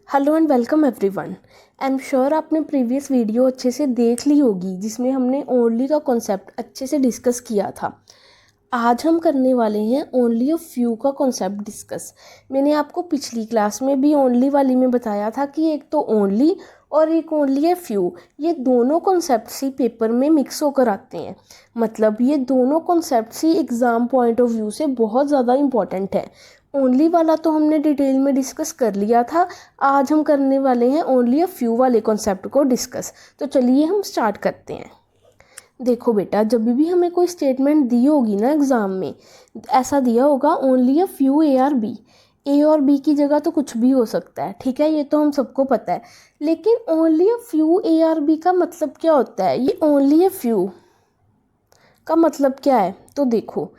Hello and welcome everyone. I am sure आपने previous video अच्छे से देख ली होगी जिसमें हमने ओनली का कॉन्सेप्ट अच्छे से डिस्कस किया था। आज हम करने वाले हैं ओनली अ फ्यू का कॉन्सेप्ट डिस्कस। मैंने आपको पिछली क्लास में भी ओनली वाली में बताया था कि एक तो ओनली और एक ओनली है फ्यू, ये दोनों कॉन्सेप्ट ही पेपर में मिक्स होकर आते हैं। मतलब ये दोनों concept he exam point of view से बहुत ज़्यादा इम्पॉर्टेंट है। ओनली वाला तो हमने डिटेल में डिस्कस कर लिया था, आज हम करने वाले हैं ओनली अ फ्यू वाले कॉन्सेप्ट को डिस्कस। तो चलिए हम स्टार्ट करते हैं। देखो बेटा, जब भी हमें कोई स्टेटमेंट दी होगी ना एग्ज़ाम में, ऐसा दिया होगा only a few A are B. A और बी की जगह तो कुछ भी हो सकता है, ठीक है, ये तो हम सबको पता है। लेकिन only a few A are B का मतलब क्या होता है? ये ओनली अ फ्यू का मतलब क्या है? तो देखो,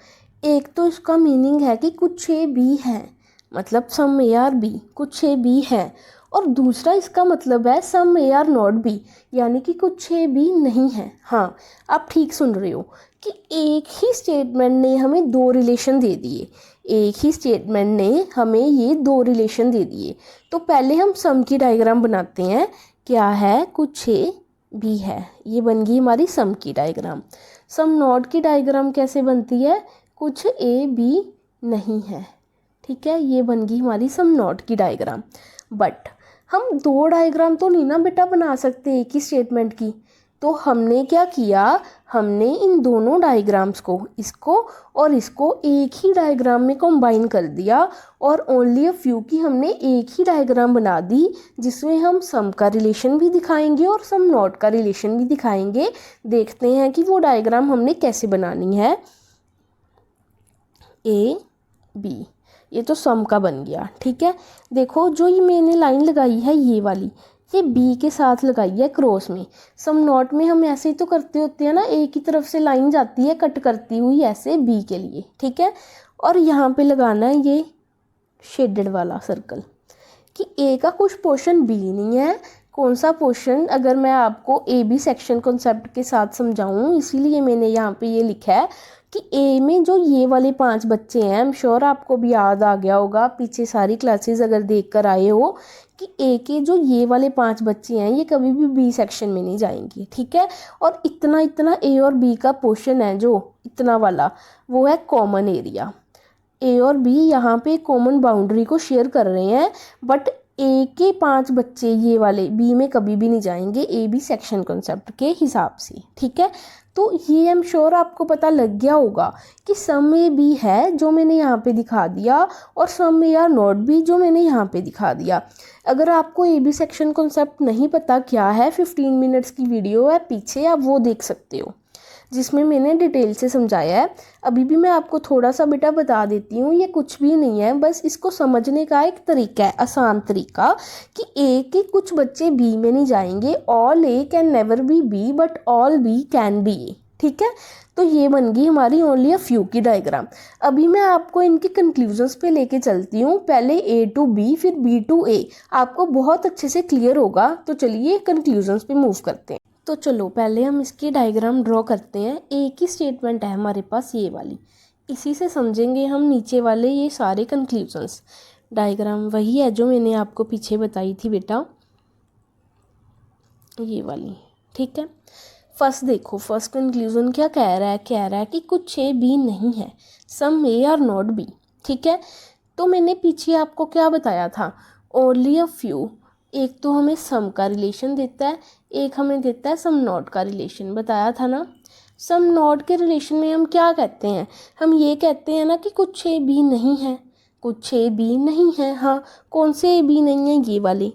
एक तो इसका मीनिंग है कि कुछ ए बी है, मतलब सम ए आर बी, कुछ ए बी है। और दूसरा इसका मतलब है some A are not be, यानी कि कुछ ए बी नहीं है। हाँ, आप ठीक सुन रहे हो कि एक ही स्टेटमेंट ने हमें दो रिलेशन दे दिए। एक ही स्टेटमेंट ने हमें ये दो रिलेशन दे दिए। तो पहले हम सम की डायग्राम बनाते हैं। क्या है? कुछ ए बी है, ये बन गई हमारी सम की डायग्राम। सम नॉट की डायग्राम कैसे बनती है? कुछ ए बी नहीं है, ठीक है, ये बन गई हमारी सम नॉट की डायग्राम। बट हम दो डायग्राम तो नहीं ना बेटा बना सकते एक ही स्टेटमेंट की। तो हमने क्या किया, हमने इन दोनों डायग्राम्स को, इसको और इसको, एक ही डायग्राम में कंबाइन कर दिया और ओनली अ फ्यू की हमने एक ही डायग्राम बना दी, जिसमें हम सम का रिलेशन भी दिखाएंगे और सम नॉट का रिलेशन भी दिखाएंगे। देखते हैं कि वो डायग्राम हमने कैसे बनानी है। ए बी, ये तो सम का बन गया, ठीक है। देखो, जो ये मैंने लाइन लगाई है ये वाली, ये बी के साथ लगाई है क्रॉस में। सम नॉट में हम ऐसे ही तो करते होते हैं ना, ए की तरफ से लाइन जाती है कट करती हुई ऐसे बी के लिए, ठीक है। और यहाँ पे लगाना है ये शेडेड वाला सर्कल कि ए का कुछ पोर्शन बी नहीं है। कौन सा पोर्शन? अगर मैं आपको ए बी सेक्शन कॉन्सेप्ट के साथ समझाऊं, इसीलिए मैंने यहाँ पे ये लिखा है कि ए में जो ये वाले 5 बच्चे हैं, आई एम श्योर आपको भी याद आ गया होगा पीछे सारी क्लासेस अगर देख कर आए हो, कि ए के जो ये वाले 5 बच्चे हैं ये कभी भी बी सेक्शन में नहीं जाएंगे, ठीक है। और इतना इतना ए और बी का पोर्शन है, जो इतना वाला, वो है कॉमन एरिया। ए और बी यहाँ पे कॉमन बाउंड्री को शेयर कर रहे हैं, बट ए के 5 बच्चे ये वाले बी में कभी भी नहीं जाएंगे ए बी सेक्शन कॉन्सेप्ट के हिसाब से, ठीक है। तो ये आई एम श्योर आपको पता लग गया होगा कि सम ए बी है जो मैंने यहाँ पे दिखा दिया, और सम ए आर नॉट बी जो मैंने यहाँ पे दिखा दिया। अगर आपको ए बी सेक्शन कॉन्सेप्ट नहीं पता क्या है, 15 मिनट्स की वीडियो है पीछे, आप वो देख सकते हो जिसमें मैंने डिटेल से समझाया है। अभी भी मैं आपको थोड़ा सा बेटा बता देती हूँ, ये कुछ भी नहीं है, बस इसको समझने का एक तरीका है, आसान तरीका, कि ए के कुछ बच्चे बी में नहीं जाएंगे। All A can never be B but all B can be A, ठीक है। तो ये बन गई हमारी ओनली अ फ्यू की डायग्राम। अभी मैं आपको इनके कंक्लूजन्स पे लेके चलती हूँ, पहले ए टू बी फिर बी टू ए, आपको बहुत अच्छे से क्लियर होगा। तो चलिए कंक्लूजन्स पे मूव करते हैं। तो चलो पहले हम इसकी डायग्राम ड्रॉ करते हैं। एक ही स्टेटमेंट है हमारे पास ये वाली, इसी से समझेंगे हम नीचे वाले ये सारे कंक्लूजन्स। डायग्राम वही है जो मैंने आपको पीछे बताई थी बेटा, ये वाली, ठीक है। फर्स्ट देखो, फर्स्ट कंक्लूजन क्या कह रहा है? कह रहा है कि कुछ ए बी नहीं है, some A are not be, ठीक है। तो मैंने पीछे आपको क्या बताया था? ओनली अ फ्यू, एक तो हमें सम का रिलेशन देता है, एक हमें देता है सम नॉट का रिलेशन, बताया था ना। सम नॉट के रिलेशन में हम क्या कहते हैं? हम ये कहते हैं ना कि कुछ ए बी नहीं है, कुछ ए बी नहीं है। हाँ, कौन से ए बी नहीं है? ये वाले,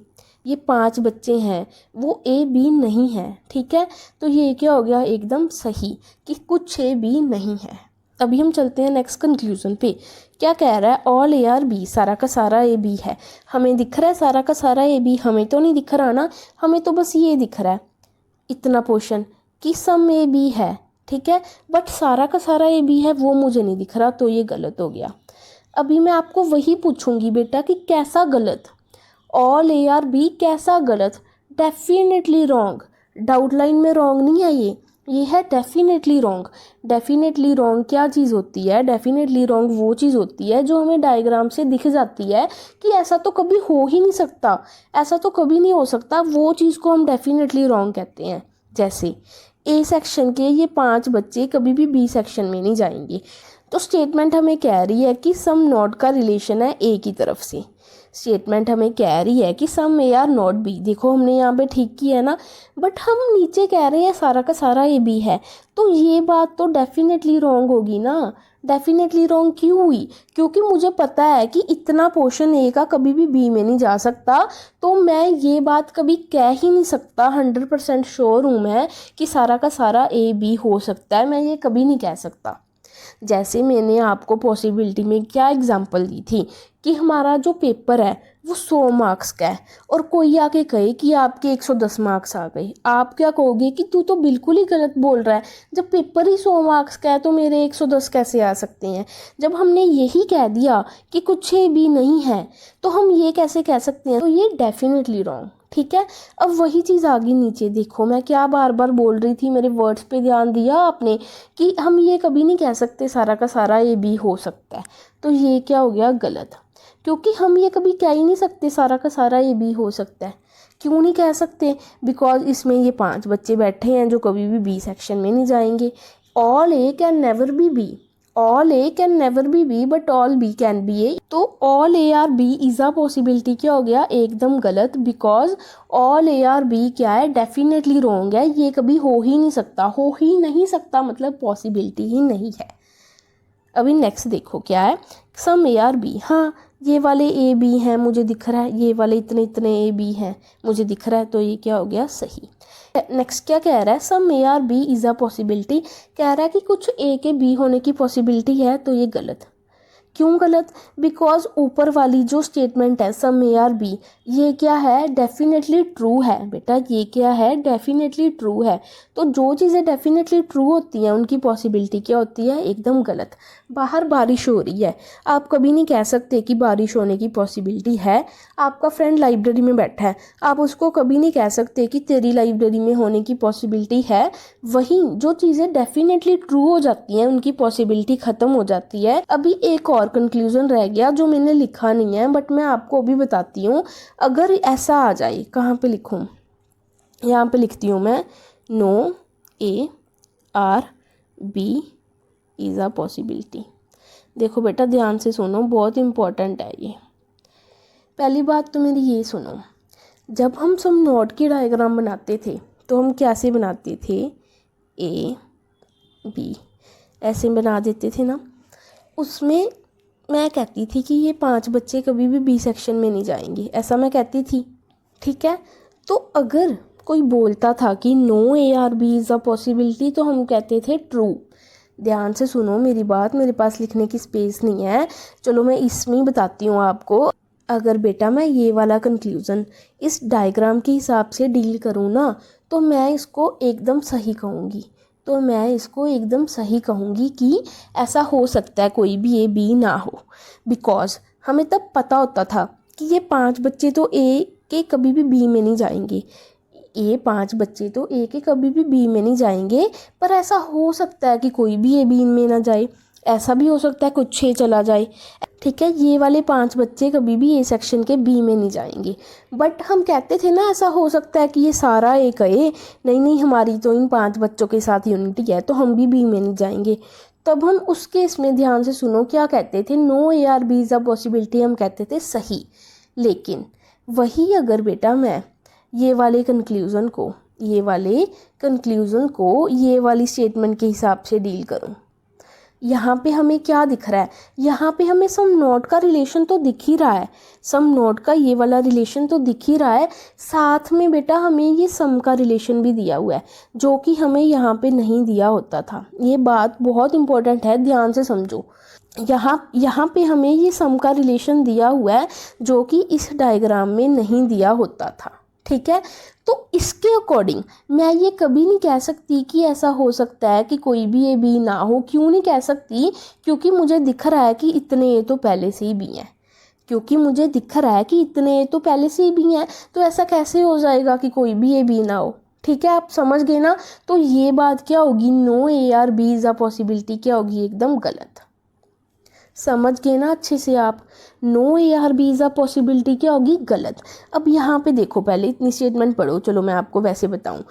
ये 5 बच्चे हैं वो ए बी नहीं है, ठीक है। तो ये क्या हो गया? एकदम सही कि कुछ ए बी नहीं है। अभी हम चलते हैं नेक्स्ट कंक्लूजन पे। क्या कह रहा है? ऑल ए आर बी, सारा का सारा ए बी है। हमें दिख रहा है सारा का सारा ए बी? हमें तो नहीं दिख रहा ना, हमें तो बस ये दिख रहा है इतना पोर्शन कि सम ए बी है, ठीक है। बट सारा का सारा ए बी है वो मुझे नहीं दिख रहा, तो ये गलत हो गया। अभी मैं आपको वही पूछूंगी बेटा कि कैसा गलत? ऑल ए आर बी कैसा गलत? डेफिनेटली रॉन्ग, डाउट लाइन में रॉन्ग नहीं है ये। ये है डेफिनेटली रॉन्ग। डेफिनेटली रॉन्ग क्या चीज़ होती है? डेफिनेटली रॉन्ग वो चीज़ होती है जो हमें डायग्राम से दिख जाती है कि ऐसा तो कभी हो ही नहीं सकता, ऐसा तो कभी नहीं हो सकता, वो चीज़ को हम डेफिनेटली रॉन्ग कहते हैं। जैसे ए सेक्शन के ये 5 बच्चे कभी भी बी सेक्शन में नहीं जाएंगे। तो स्टेटमेंट हमें कह रही है कि सम नॉट का रिलेशन है ए की तरफ से। स्टेटमेंट हमें कह रही है कि सम ए आर नॉट बी। देखो हमने यहाँ पे ठीक किया है ना, बट हम नीचे कह रहे हैं सारा का सारा ए बी है, तो ये बात तो डेफिनेटली रॉन्ग होगी ना। डेफिनेटली रॉन्ग क्यों हुई? क्योंकि मुझे पता है कि इतना पोर्शन ए का कभी भी बी में नहीं जा सकता, तो मैं ये बात कभी कह ही नहीं सकता। 100% श्योर हूँ मैं कि सारा का सारा ए बी हो सकता है, मैं ये कभी नहीं कह सकता। जैसे मैंने आपको पॉसिबिलिटी में क्या एग्जांपल दी थी कि हमारा जो पेपर है वो 100 मार्क्स का है और कोई आके कहे कि आपके 110 मार्क्स आ गए, आप क्या कहोगे कि तू तो बिल्कुल ही गलत बोल रहा है, जब पेपर ही 100 मार्क्स का है तो मेरे 110 कैसे आ सकते हैं? जब हमने यही कह दिया कि कुछ भी नहीं है तो हम ये कैसे कह सकते हैं? तो ये डेफिनेटली रॉन्ग। ठीक है, अब वही चीज़ आ गई नीचे। देखो मैं क्या बार बार बोल रही थी, मेरे वर्ड्स पे ध्यान दिया आपने कि हम ये कभी नहीं कह सकते सारा का सारा ए बी हो सकता है। तो ये क्या हो गया? गलत। क्योंकि हम ये कभी कह ही नहीं सकते सारा का सारा ए बी हो सकता है। क्यों नहीं कह सकते? बिकॉज इसमें ये 5 बच्चे बैठे हैं जो कभी भी बी सेक्शन में नहीं जाएंगे। All A can never be B, all A can never be B but all B can be A. तो all A are B is a possibility क्या हो गया? एकदम गलत। Because all A are B क्या है? डेफिनेटली रॉन्ग है, ये कभी हो ही नहीं सकता। हो ही नहीं सकता मतलब पॉसिबिलिटी ही नहीं है। अभी नेक्स्ट देखो क्या है, सम ए आर बी। हाँ ये वाले ए बी हैं मुझे दिख रहा है, ये वाले इतने इतने ए बी हैं मुझे दिख रहा है, तो ये क्या हो गया? सही। नेक्स्ट क्या कह रहा है? Some A are B is a possibility. कह रहा है कि कुछ ए के बी होने की पॉसिबिलिटी है, तो ये गलत। क्यों गलत? बिकॉज ऊपर वाली जो स्टेटमेंट है सम ए आर बी, ये क्या है? डेफिनेटली ट्रू है बेटा। ये क्या है? डेफिनेटली ट्रू है। तो जो चीज़ें डेफिनेटली ट्रू होती हैं उनकी पॉसिबिलिटी क्या होती है? एकदम गलत। बाहर बारिश हो रही है, आप कभी नहीं कह सकते कि बारिश होने की पॉसिबिलिटी है। आपका फ्रेंड लाइब्रेरी में बैठा है, आप उसको कभी नहीं कह सकते कि तेरी लाइब्रेरी में होने की पॉसिबिलिटी है। वहीं जो चीज़ें डेफिनेटली ट्रू हो जाती हैं उनकी पॉसिबिलिटी ख़त्म हो जाती है। अभी एक और कंक्लूजन रह गया जो मैंने लिखा नहीं है, बट मैं आपको अभी बताती हूँ। अगर ऐसा आ जाए, कहाँ पे लिखूँ? यहाँ पे लिखती हूँ मैं, no A are B is a possibility. देखो बेटा ध्यान से सुनो, बहुत इम्पोर्टेंट है ये। पहली बात तो मेरी ये सुनो, जब हम सम नोट की डायग्राम बनाते थे तो हम कैसे बनाते थे? ए बी ऐसे बना देते थे ना। उसमें मैं कहती थी कि ये 5 बच्चे कभी भी बी सेक्शन में नहीं जाएंगे, ऐसा मैं कहती थी। ठीक है, तो अगर कोई बोलता था कि no A are B is a possibility तो हम कहते थे ट्रू। ध्यान से सुनो मेरी बात, मेरे पास लिखने की स्पेस नहीं है, चलो मैं इसमें ही बताती हूँ आपको। अगर बेटा मैं ये वाला कंक्लूज़न इस डायग्राम के हिसाब से डील करूँ ना, तो मैं इसको एकदम सही कहूँगी। तो मैं इसको एकदम सही कहूँगी कि ऐसा हो सकता है कोई भी ए बी ना हो। बिकॉज हमें तब पता होता था कि ये 5 बच्चे तो ए के कभी भी बी में नहीं जाएंगे, ये 5 बच्चे तो ए के कभी भी बी में नहीं जाएंगे। पर ऐसा हो सकता है कि कोई भी ए बी में ना जाए, ऐसा भी हो सकता है कुछ 6 चला जाए। ठीक है, ये वाले 5 बच्चे कभी भी ए सेक्शन के बी में नहीं जाएंगे। बट हम कहते थे ना ऐसा हो सकता है कि ये सारा ए कहे नहीं नहीं हमारी तो इन 5 बच्चों के साथ यूनिटी है तो हम भी बी में नहीं जाएंगे। तब हम उस केस में ध्यान से सुनो क्या कहते थे? No A are B is a possibility हम कहते थे सही। लेकिन वही अगर बेटा मैं ये वाले कंक्लूज़न को ये वाली स्टेटमेंट के हिसाब से डील करूँ, यहाँ पे हमें क्या दिख रहा है? यहाँ पे हमें सम नोट का रिलेशन तो दिख ही रहा है, सम नोट का ये वाला रिलेशन तो दिख ही रहा है। साथ में बेटा हमें ये सम का रिलेशन भी दिया हुआ है जो कि हमें यहाँ पे नहीं दिया होता था। ये बात बहुत इंपॉर्टेंट है, ध्यान से समझो। यहाँ पे हमें ये सम का रिलेशन दिया हुआ है जो कि इस डायग्राम में नहीं दिया होता था। ठीक है, तो इसके अकॉर्डिंग मैं ये कभी नहीं कह सकती कि ऐसा हो सकता है कि कोई भी ए बी ना हो। क्यों नहीं कह सकती? क्योंकि मुझे दिख रहा है कि इतने ए तो पहले से ही बी हैं। क्योंकि मुझे दिख रहा है कि इतने ए तो पहले से ही बी हैं, तो ऐसा कैसे हो जाएगा कि कोई भी ए बी ना हो? ठीक है, आप समझ गए ना। तो ये बात क्या होगी, no A are B is a possibility क्या होगी, एकदम गलत। समझ गए ना अच्छे से आप, no A are B is a possibility क्या होगी, गलत। अब यहाँ पे देखो, पहले इतनी स्टेटमेंट पढ़ो, चलो मैं आपको वैसे बताऊँ।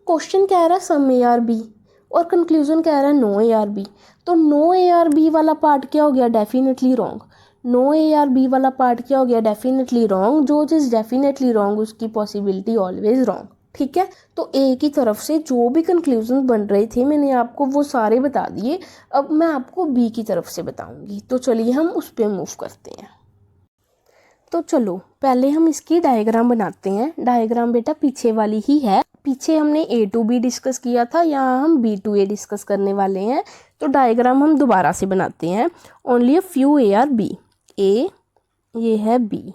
क्वेश्चन कह रहा है सम ए आर बी और कंक्लूजन कह रहा है नो ए आर बी। तो नो ए आर बी वाला पार्ट क्या हो गया, definitely wrong. No A are B वाला पार्ट क्या हो गया, डेफिनेटली रॉन्ग। जो चीज़ डेफिनेटली रॉन्ग उसकी पॉसिबिलिटी ऑलवेज रॉन्ग। ठीक है, तो ए की तरफ से जो भी कंक्लूजन बन रहे थे मैंने आपको वो सारे बता दिए। अब मैं आपको बी की तरफ से बताऊंगी, तो चलिए हम उस पर मूव करते हैं। तो चलो पहले हम इसकी डायग्राम बनाते हैं। डायग्राम बेटा पीछे वाली ही है, पीछे हमने ए टू बी डिस्कस किया था, यहाँ हम बी टू ए डिस्कस करने वाले हैं। तो डायग्राम हम दोबारा से बनाते हैं। Only a few A are B, A ये है बी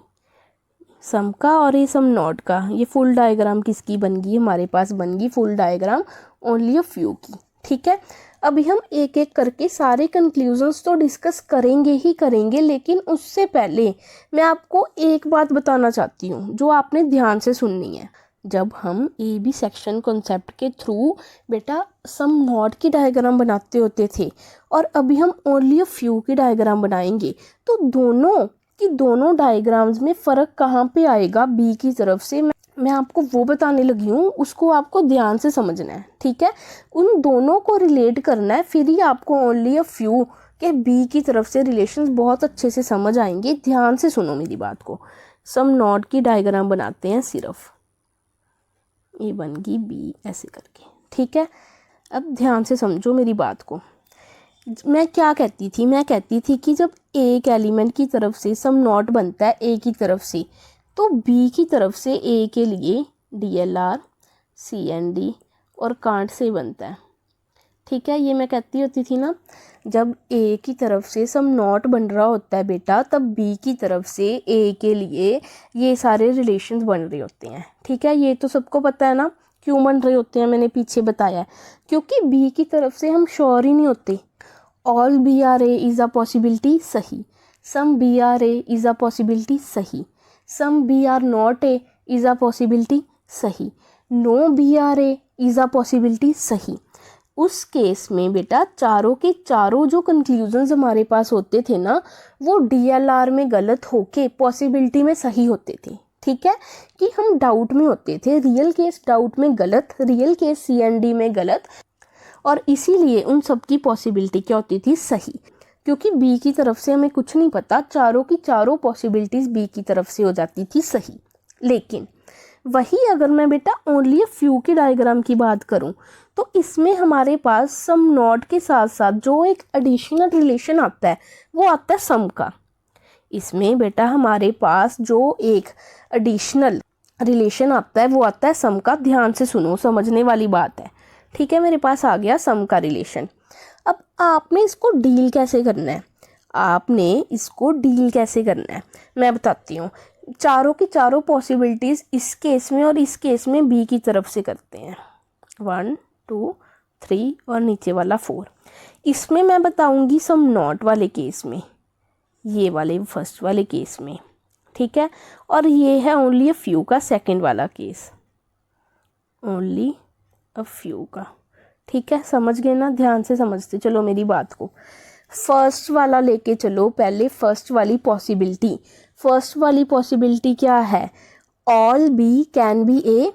सम का और ये सम नॉट का। ये फुल डायग्राम किसकी बन गई, हमारे पास बन गई full diagram only a few की। ठीक है, अभी हम एक एक करके सारे कंक्लूजन्स तो डिस्कस करेंगे ही करेंगे, लेकिन उससे पहले मैं आपको एक बात बताना चाहती हूँ जो आपने ध्यान से सुननी है। जब हम ए बी सेक्शन कॉन्सेप्ट के थ्रू बेटा सम नॉट की डायग्राम बनाते होते थे और अभी हम ओनली अ फ्यू की डायग्राम बनाएंगे, तो दोनों डायग्राम्स में फ़र्क कहाँ पे आएगा बी की तरफ से, मैं आपको वो बताने लगी हूँ, उसको आपको ध्यान से समझना है। ठीक है, उन दोनों को रिलेट करना है, फिर ही आपको ओनली अ फ्यू के बी की तरफ से रिलेशंस बहुत अच्छे से समझ आएंगे। ध्यान से सुनो मेरी बात को। सम नॉट की डायग्राम बनाते हैं, सिर्फ ये बन गई बी ऐसे करके। ठीक है, अब ध्यान से समझो मेरी बात को। मैं क्या कहती थी, मैं कहती थी कि जब एक एलिमेंट की तरफ से सम नॉट बनता है ए की तरफ से, तो बी की तरफ से ए के लिए D L R C N D और कांट से बनता है। ठीक है, ये मैं कहती होती थी ना, जब ए की तरफ से सम नॉट बन रहा होता है बेटा, तब बी की तरफ से ए के लिए ये सारे रिलेशंस बन रहे होते हैं। ठीक है, ये तो सबको पता है ना क्यों बन रहे होते हैं, मैंने पीछे बताया, क्योंकि बी की तरफ से हम श्योर ही नहीं होते। All B are A is a possibility, सही। Some B are A is a possibility, सही। Some B are not A is a possibility, सही। No B are A is a possibility, सही। उस केस में बेटा चारों के चारों जो कंक्लूजन्स हमारे पास होते थे ना, वो डीएलआर में गलत होके पॉसिबिलिटी में सही होते थे। ठीक है, कि हम डाउट में होते थे, रियल केस डाउट में गलत, रियल केस सीएनडी में गलत, और इसीलिए उन सब की पॉसिबिलिटी क्या होती थी, सही। क्योंकि बी की तरफ से हमें कुछ नहीं पता, चारों की चारों पॉसिबिलिटीज़ बी की तरफ से हो जाती थी सही। लेकिन वही अगर मैं बेटा ओनली अ फ्यू की डायग्राम की बात करूं, तो इसमें हमारे पास सम नॉट के साथ साथ जो एक एडिशनल रिलेशन आता है वो आता है सम का। इसमें बेटा हमारे पास जो एक एडिशनल रिलेशन आता है वो आता है सम का। ध्यान से सुनो, समझने वाली बात है। ठीक है, मेरे पास आ गया सम का रिलेशन। अब आपने इसको डील कैसे करना है, आपने इसको डील कैसे करना है मैं बताती हूँ। चारों की चारों पॉसिबिलिटीज़ इस केस में और इस केस में बी की तरफ से करते हैं, 1 2 3 और नीचे वाला 4। इसमें मैं बताऊंगी सम नॉट वाले केस में, ये वाले फर्स्ट वाले केस में। ठीक है, और ये है ओनली अ फ्यू का सेकंड वाला केस, ओनली अ फ्यू का। ठीक है, समझ गए ना, ध्यान से समझते चलो मेरी बात को। फर्स्ट वाला लेके चलो पहले, फर्स्ट वाली पॉसिबिलिटी। फर्स्ट वाली पॉसिबिलिटी क्या है, all B can be A,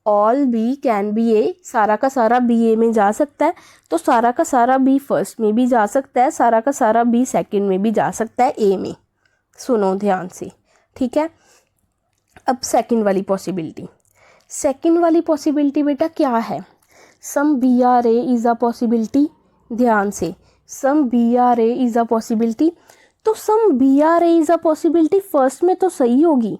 all B can be A, सारा का सारा बी ए में जा सकता है, तो सारा का सारा बी फर्स्ट में भी जा सकता है, सारा का सारा बी सेकंड में भी जा सकता है ए में। सुनो ध्यान से। ठीक है, अब सेकंड वाली पॉसिबिलिटी। सेकंड वाली पॉसिबिलिटी बेटा क्या है, some B are A is a possibility. ध्यान से, some B are A is a possibility. तो some B are A is a possibility first में तो सही होगी,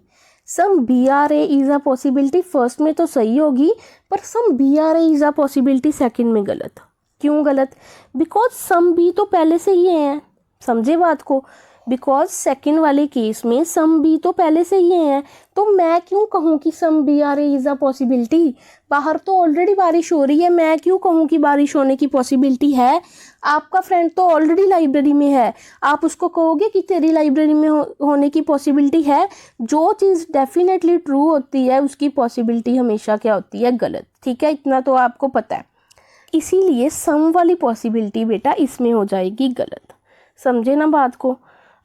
some B are A is a possibility first में तो सही होगी, पर some B are A is a possibility second में गलत। क्यों गलत, बिकॉज सम बी तो पहले से ही है, समझे बात को। बिकॉज सेकंड वाले केस में सम बी तो पहले से ही है, तो मैं क्यों कहूँ कि some B are A is a possibility. बाहर तो ऑलरेडी बारिश हो रही है, मैं क्यों कहूँ कि बारिश होने की पॉसिबिलिटी है। आपका फ्रेंड तो ऑलरेडी लाइब्रेरी में है, आप उसको कहोगे कि तेरी लाइब्रेरी में होने की पॉसिबिलिटी है। जो चीज़ डेफिनेटली ट्रू होती है उसकी पॉसिबिलिटी हमेशा क्या होती है, गलत। ठीक है, इतना तो आपको पता है। इसीलिए सम वाली पॉसिबिलिटी बेटा इसमें हो जाएगी गलत। समझे ना बात को।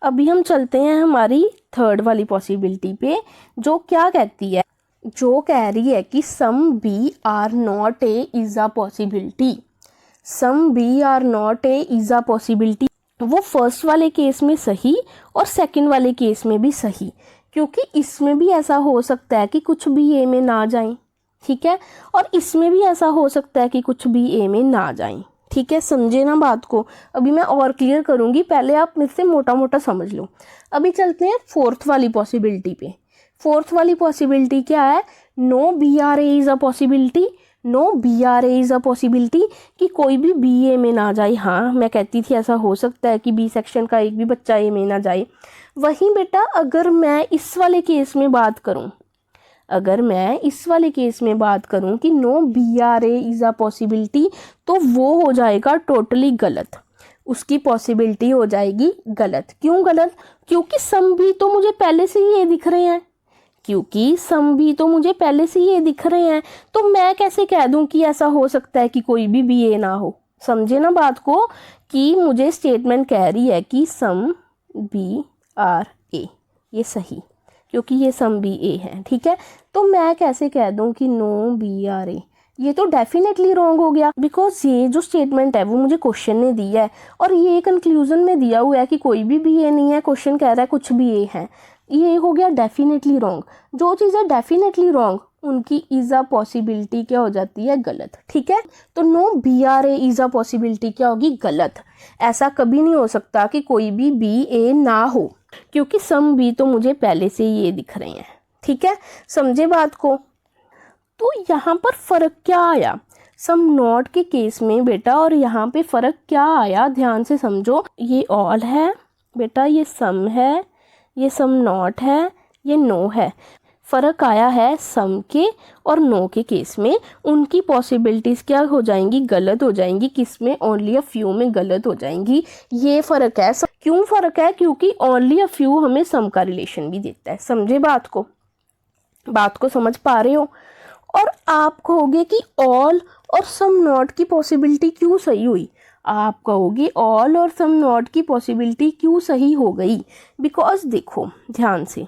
अभी हम चलते हैं हमारी थर्ड वाली पॉसिबिलिटी पे, जो क्या कहती है, जो कह रही है कि some B are not A is a possibility. Some B are not A is a possibility, वो फर्स्ट वाले केस में सही और सेकंड वाले केस में भी सही, क्योंकि इसमें भी ऐसा हो सकता है कि कुछ भी ए में ना जाए। ठीक है, और इसमें भी ऐसा हो सकता है कि कुछ भी ए में ना जाए। ठीक है, समझे ना बात को। अभी मैं और क्लियर करूँगी, पहले आप मेरे से मोटा मोटा समझ लो। अभी चलते हैं फोर्थ वाली पॉसिबिलिटी पे। फोर्थ वाली पॉसिबिलिटी क्या है, no B are A is a possibility. No B are A is a possibility, कि कोई भी बी ए में ना जाए। हाँ, मैं कहती थी ऐसा हो सकता है कि बी सेक्शन का एक भी बच्चा ए में ना जाए। वहीं बेटा अगर मैं इस वाले केस में बात करूँ, अगर मैं इस वाले केस में बात करूं कि no B are A is a possibility, तो वो हो जाएगा टोटली गलत। उसकी पॉसिबिलिटी हो जाएगी गलत। क्यों गलत? क्योंकि सम भी तो मुझे पहले से ही ये दिख रहे हैं, क्योंकि सम भी तो मुझे पहले से ही ये दिख रहे हैं। तो मैं कैसे कह दूं कि ऐसा हो सकता है कि कोई भी ए ना हो। समझे ना बात को, कि मुझे स्टेटमेंट कह रही है कि सम बी आर ए, ये सही, क्योंकि ये सम बी ए है। ठीक है, तो मैं कैसे कह दूं कि नो बी आर ए, ये तो डेफिनेटली रॉन्ग हो गया। बिकॉज ये जो स्टेटमेंट है वो मुझे क्वेश्चन ने दी है, और ये कंक्लूजन में दिया हुआ है कि कोई भी ए नहीं है, क्वेश्चन कह रहा है कुछ भी ए है। ये हो गया डेफिनेटली रॉन्ग। जो चीज़ें डेफिनेटली रॉन्ग, उनकी इज़ अ पॉसिबिलिटी क्या हो जाती है, गलत। ठीक है, तो no B are A is a possibility क्या होगी, गलत। ऐसा कभी नहीं हो सकता कि कोई भी ए ना हो, क्योंकि सम बी तो मुझे पहले से ही ये दिख रहे हैं। ठीक है, समझे बात को। तो यहाँ पर फ़र्क क्या आया सम नॉट के केस में बेटा, और यहाँ पे फ़र्क क्या आया, ध्यान से समझो। ये ऑल है बेटा, ये सम है, ये सम नॉट है, ये नो है। फ़र्क आया है सम के और नो के केस में, उनकी पॉसिबिलिटीज़ क्या हो जाएंगी, गलत हो जाएंगी। किस में, ओनली अ फ्यू में गलत हो जाएंगी। ये फ़र्क है। क्यों फ़र्क है? क्योंकि ओनली अ फ्यू हमें सम का रिलेशन भी देता है। समझे बात को? बात को समझ पा रहे हो? और आप कहोगे कि ऑल और सम नॉट की पॉसिबिलिटी क्यों सही हुई। आप कहोगे ऑल और सम नॉट की पॉसिबिलिटी क्यों सही हो गई। बिकॉज देखो ध्यान से,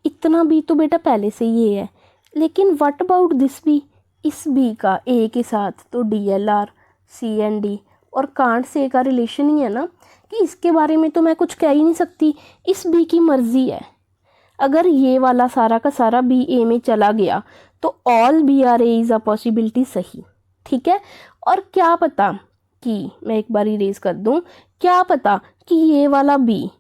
इतना बी तो बेटा पहले से ही है, लेकिन व्हाट अबाउट दिस बी, इस बी का ए के साथ तो D L R, C N D और कांट से का रिलेशन ही है ना, कि इसके बारे में तो मैं कुछ कह ही नहीं सकती। इस बी की मर्जी है। अगर ये वाला सारा का सारा बी ए में चला गया तो all B are A is a possibility सही। ठीक है, और क्या पता कि मैं एक बार इरेज कर दूं, क्या पता कि ये वाला बी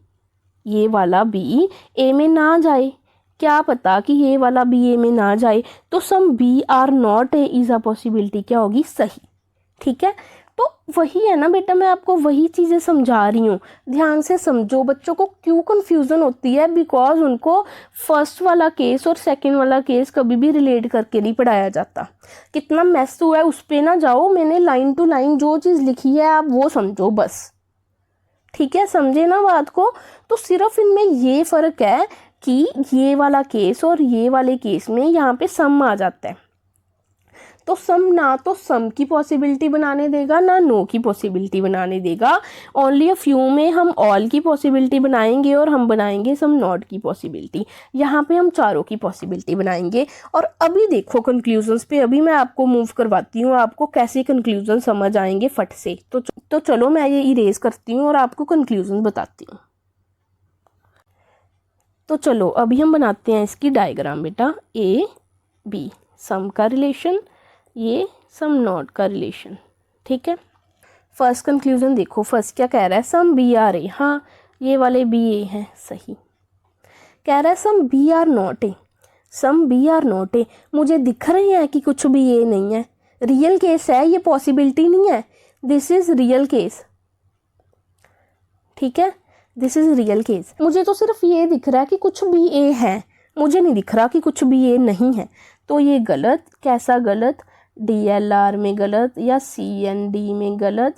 ए में ना जाए, क्या पता कि ये वाला बी ए में ना जाए, तो some B are not A is a possibility क्या होगी, सही। ठीक है, तो वही है ना बेटा, मैं आपको वही चीज़ें समझा रही हूँ। ध्यान से समझो। बच्चों को क्यों कन्फ्यूज़न होती है, बिकॉज उनको फर्स्ट वाला केस और सेकंड वाला केस कभी भी रिलेट करके नहीं पढ़ाया जाता। कितना मैस हुआ है उस पर ना जाओ, मैंने लाइन टू लाइन जो चीज़ लिखी है आप वो समझो बस। ठीक है, समझे ना बात को। तो सिर्फ इनमें ये फ़र्क है कि ये वाला केस और ये वाले केस में यहाँ पे सम आ जाता है। तो सम ना तो सम की पॉसिबिलिटी बनाने देगा, ना नो की पॉसिबिलिटी बनाने देगा। ओनली अ फ्यू में हम ऑल की पॉसिबिलिटी बनाएंगे और हम बनाएंगे सम नॉट की पॉसिबिलिटी। यहाँ पे हम चारों की पॉसिबिलिटी बनाएंगे। और अभी देखो कंक्लूजन्स पे, अभी मैं आपको मूव करवाती हूँ, आपको कैसे कंक्लूजन समझ आएंगे फट से। तो चलो मैं ये इरेज करती हूँ और आपको कंक्लूजन बताती हूँ। तो चलो अभी हम बनाते हैं इसकी डायग्राम बेटा। ए बी सम का रिलेशन, ये सम नॉट का रिलेशन। ठीक है, फर्स्ट कंक्लूजन देखो। फर्स्ट क्या कह रहा है, सम बी आर ए, हाँ ये वाले बी ए हैं, सही। कह रहा है some B are not A, some B are not A, मुझे दिख रहे हैं कि कुछ भी ए नहीं है। रियल केस है, ये पॉसिबिलिटी नहीं है, दिस इज रियल केस। ठीक है, दिस इज़ रियल केस। मुझे तो सिर्फ ये दिख रहा है कि कुछ बी ए है, मुझे नहीं दिख रहा कि कुछ बी ए नहीं है। तो ये गलत, कैसा गलत, DLR में गलत, या CND में गलत,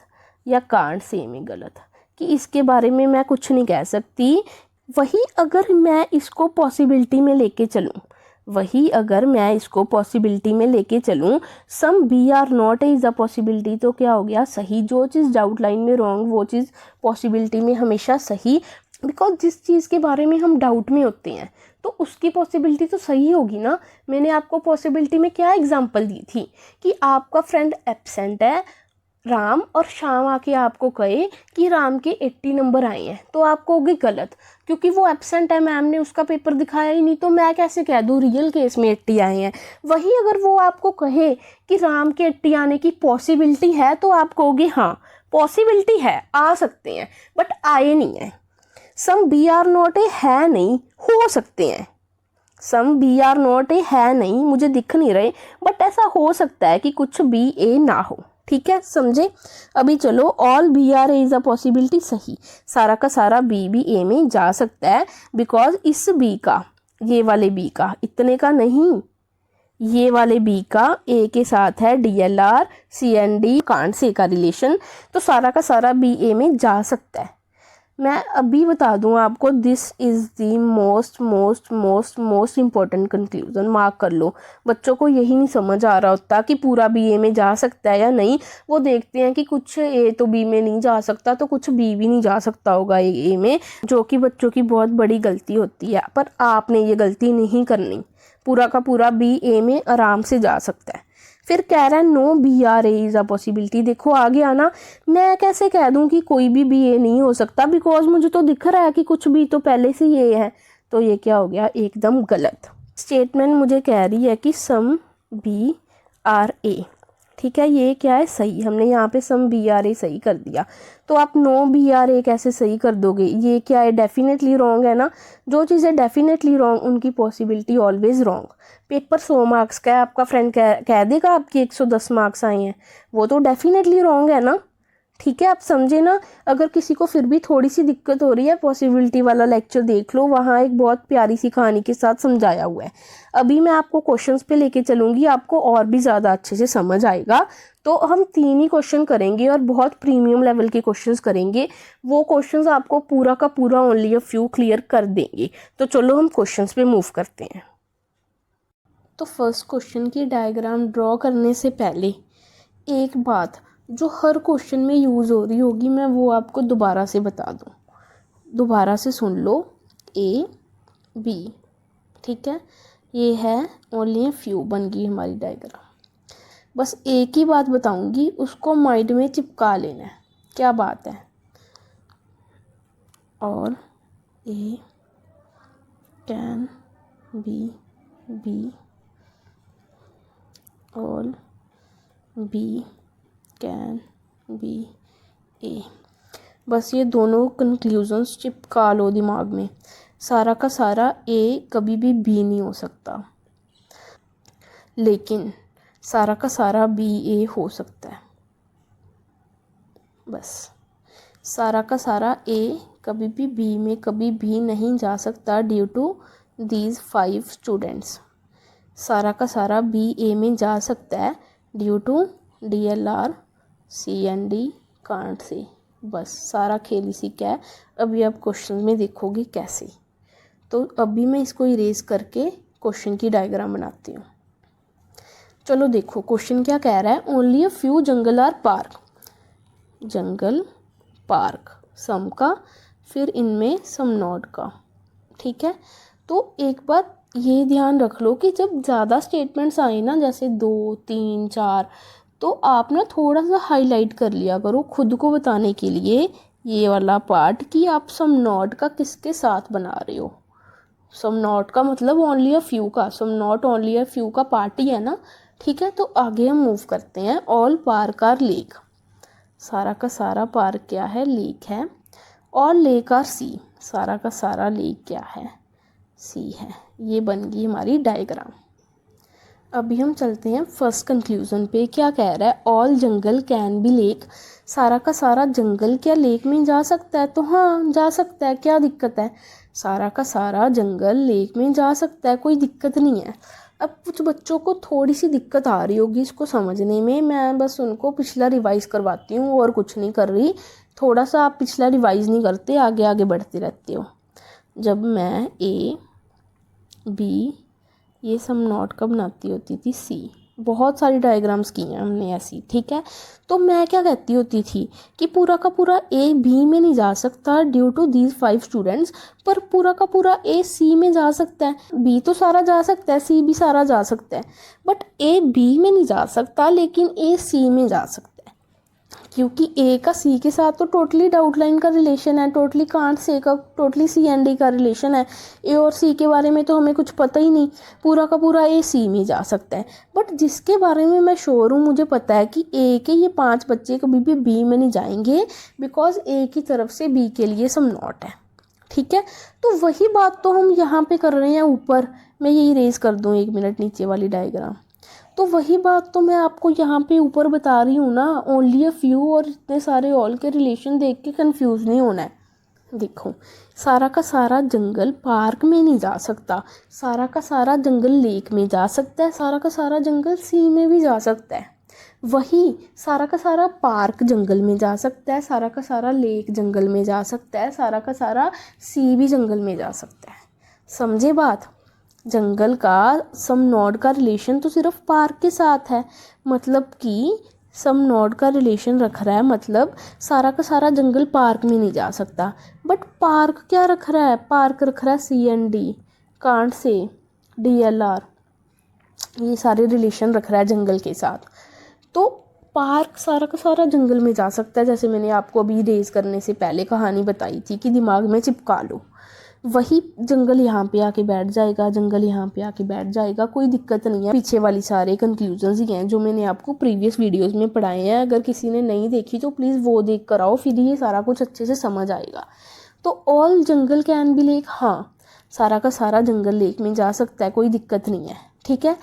या कांट से में गलत, कि इसके बारे में मैं कुछ नहीं कह सकती। वही अगर मैं इसको पॉसिबिलिटी में लेके चलूँ, some B are not is a possibility, तो क्या हो गया, सही। जो चीज़ डाउट लाइन में रॉन्ग, वो चीज़ पॉसिबिलिटी में हमेशा सही। बिकॉज जिस चीज़ के बारे में हम डाउट में होते हैं तो उसकी पॉसिबिलिटी तो सही होगी ना। मैंने आपको पॉसिबिलिटी में क्या एग्जांपल दी थी कि आपका फ्रेंड एब्सेंट है राम, और शाम आके आपको कहे कि राम के 80 नंबर आए हैं, तो आप कहोगे गलत, क्योंकि वो एब्सेंट है, मैम ने उसका पेपर दिखाया ही नहीं, तो मैं कैसे कह दूँ रियल केस में 80 आए हैं। वही अगर वो आपको कहे कि राम के 80 आने की पॉसिबिलिटी है, तो आप कहोगे हाँ पॉसिबिलिटी है, आ सकते हैं, बट आए नहीं हैं। Some B are not A है नहीं, हो सकते हैं। Some B are not A है नहीं, मुझे दिख नहीं रहे, बट ऐसा हो सकता है कि कुछ बी ए ना हो। ठीक है, समझे। अभी चलो, all B are A is a possibility, सही। सारा का सारा बी भी ए में जा सकता है, बिकॉज इस बी का, ये वाले बी का, इतने का नहीं, ये वाले बी का ए के साथ है DLR CND कांट से का रिलेशन, तो सारा का सारा बी ए में जा सकता है। मैं अभी बता दूं आपको, this is the most important conclusion, mark कर लो। बच्चों को यही नहीं समझ आ रहा होता कि पूरा बी ए में जा सकता है या नहीं। वो देखते हैं कि कुछ ए तो बी में नहीं जा सकता, तो कुछ बी भी नहीं जा सकता होगा ए में, जो कि बच्चों की बहुत बड़ी गलती होती है। पर आपने ये गलती नहीं करनी, पूरा का पूरा बी ए में आराम से जा सकता है। फिर कह रहा है no B are A is a possibility. देखो आ गया ना, मैं कैसे कह दूं कि कोई भी बी ए नहीं हो सकता, बिकॉज मुझे तो दिख रहा है कि कुछ भी तो पहले से ये है। तो ये क्या हो गया, एकदम गलत। स्टेटमेंट मुझे कह रही है कि सम बी आर ए, ठीक है, ये क्या है, सही। हमने यहाँ पे सम बी आर ए सही कर दिया, तो आप नो बी आर ए कैसे सही कर दोगे, ये क्या है, डेफिनेटली रॉन्ग है ना। जो चीज़ें डेफिनेटली रॉन्ग, उनकी possibility always wrong. Paper 100 marks का है, आपका फ्रेंड कह देगा आपकी 110 मार्क्स आए हैं, वो तो डेफिनेटली रॉन्ग है ना। ठीक है, आप समझे ना। अगर किसी को फिर भी थोड़ी सी दिक्कत हो रही है, पॉसिबिलिटी वाला लेक्चर देख लो, वहाँ एक बहुत प्यारी सी कहानी के साथ समझाया हुआ है। अभी मैं आपको क्वेश्चंस पे लेके चलूँगी, आपको और भी ज़्यादा अच्छे से समझ आएगा। तो हम 3 ही क्वेश्चन करेंगे और बहुत प्रीमियम लेवल के क्वेश्चंस करेंगे। वो क्वेश्चंस आपको पूरा का पूरा ओनली अ फ्यू क्लियर कर देंगे। तो चलो हम क्वेश्चंस पे मूव करते हैं। तो फर्स्ट क्वेश्चन की डायग्राम ड्रॉ करने से पहले एक बात जो हर क्वेश्चन में यूज़ हो रही होगी, मैं वो आपको दोबारा से बता दूं। दोबारा से सुन लो, A B, ठीक है, ये है ओनली अ फ्यू, बन गई हमारी डायग्राम। बस एक ही बात बताऊंगी, उसको माइंड में चिपका लेना है। क्या बात है, और A can be B, all B can be A। बस ये दोनों कंक्लूजन्स चिपका लो दिमाग में। सारा का सारा A कभी भी B नहीं हो सकता, लेकिन सारा का सारा B A हो सकता है। बस सारा का सारा A कभी भी B में कभी भी नहीं जा सकता, ड्यू टू दीज 5 स्टूडेंट्स। सारा का सारा B A में जा सकता है ड्यू टू DLR CND कांट से। बस सारा खेल इसी का है। अभी आप क्वेश्चन में देखोगे कैसे। तो अभी मैं इसको इरेज करके क्वेश्चन की डायग्राम बनाती हूँ। चलो देखो क्वेश्चन क्या कह रहा है, only a few jungle are park, jungle park some का, फिर इनमें सम नॉट का। ठीक है, तो एक बात ये ध्यान रख लो कि जब ज़्यादा स्टेटमेंट्स आए ना, जैसे 2 3 4, तो आप ना थोड़ा सा हाईलाइट कर लिया करो खुद को बताने के लिए ये वाला पार्ट, कि आप सम नॉट का किसके साथ बना रहे हो। सम नॉट का मतलब ओनली अ फ्यू का, some not only a few का पार्ट ही है ना। ठीक है, तो आगे हम मूव करते हैं। ऑल पार्क आर लेक, सारा का सारा पार्क क्या है, लेक है। और लेक आर सी, सारा का सारा लेक क्या है, सी है। ये बन गई हमारी डायग्राम। अभी हम चलते हैं फर्स्ट कंक्लूज़न पे। क्या कह रहा है, all jungle can B lake. सारा का सारा जंगल क्या लेक में जा सकता है? तो हाँ, जा सकता है, क्या दिक्कत है। सारा का सारा जंगल लेक में जा सकता है, कोई दिक्कत नहीं है। अब कुछ बच्चों को थोड़ी सी दिक्कत आ रही होगी इसको समझने में, मैं बस उनको पिछला रिवाइज करवाती हूँ और कुछ नहीं कर रही। थोड़ा सा आप पिछला रिवाइज नहीं करते, आगे आगे बढ़ते रहते हो। जब मैं ए बी ये सम नॉट का बनाती होती थी सी, बहुत सारी डायग्राम्स की हैं हमने ऐसी, ठीक है। तो मैं क्या कहती होती थी कि पूरा का पूरा ए बी में नहीं जा सकता ड्यू टू दीज 5 स्टूडेंट्स, पर पूरा का पूरा ए सी में जा सकता है। बी तो सारा जा सकता है, सी भी सारा जा सकता है, बट ए बी में नहीं जा सकता, लेकिन ए सी में जा सकता है। क्योंकि ए का सी के साथ तो टोटली आउटलाइन का रिलेशन है, टोटली कांट से का टोटली सी एंड ए का रिलेशन है। ए और सी के बारे में तो हमें कुछ पता ही नहीं, पूरा का पूरा ए सी में जा सकता है। बट जिसके बारे में मैं श्योर हूँ, मुझे पता है कि ए के ये 5 बच्चे कभी भी बी में नहीं जाएंगे, बिकॉज ए की तरफ से बी के लिए सम नॉट है, ठीक है। तो वही बात तो हम यहाँ पे कर रहे हैं ऊपर। मैं यही रेज कर दूँ 1 मिनट नीचे वाली डायग्राम। तो वही बात तो मैं आपको यहाँ पे ऊपर बता रही हूँ ना, ओनली अ फ्यू और इतने सारे ऑल के रिलेशन देख के कंफ्यूज नहीं होना है। देखो, सारा का सारा जंगल पार्क में नहीं जा सकता, सारा का सारा जंगल लेक में जा सकता है, सारा का सारा जंगल सी में भी जा सकता है। वही सारा का सारा पार्क जंगल में जा सकता है, सारा का सारा लेक जंगल में जा सकता है, सारा का सारा सी भी जंगल में जा सकता है। समझे बात? जंगल का सम नोड का रिलेशन तो सिर्फ पार्क के साथ है, मतलब कि सम नोड का रिलेशन रख रहा है, मतलब सारा का सारा जंगल पार्क में नहीं जा सकता। बट पार्क क्या रख रहा है? पार्क रख रहा है सी एंड डी, कांट से DLR, ये सारे रिलेशन रख रहा है जंगल के साथ। तो पार्क सारा का सारा जंगल में जा सकता है, जैसे मैंने आपको अभी रेज करने से पहले कहानी बताई थी कि दिमाग में चिपका लो। वही जंगल यहाँ पे आके बैठ जाएगा, जंगल यहाँ पे आके बैठ जाएगा, कोई दिक्कत नहीं है। पीछे वाली सारे कंक्लूजन्स ही हैं जो मैंने आपको प्रीवियस वीडियोस में पढ़ाए हैं। अगर किसी ने नहीं देखी तो प्लीज़ वो देख कर आओ, फिर ये सारा कुछ अच्छे से समझ आएगा। तो all jungle can B lake, हाँ, सारा का सारा जंगल लेक में जा सकता है, कोई दिक्कत नहीं है, ठीक है।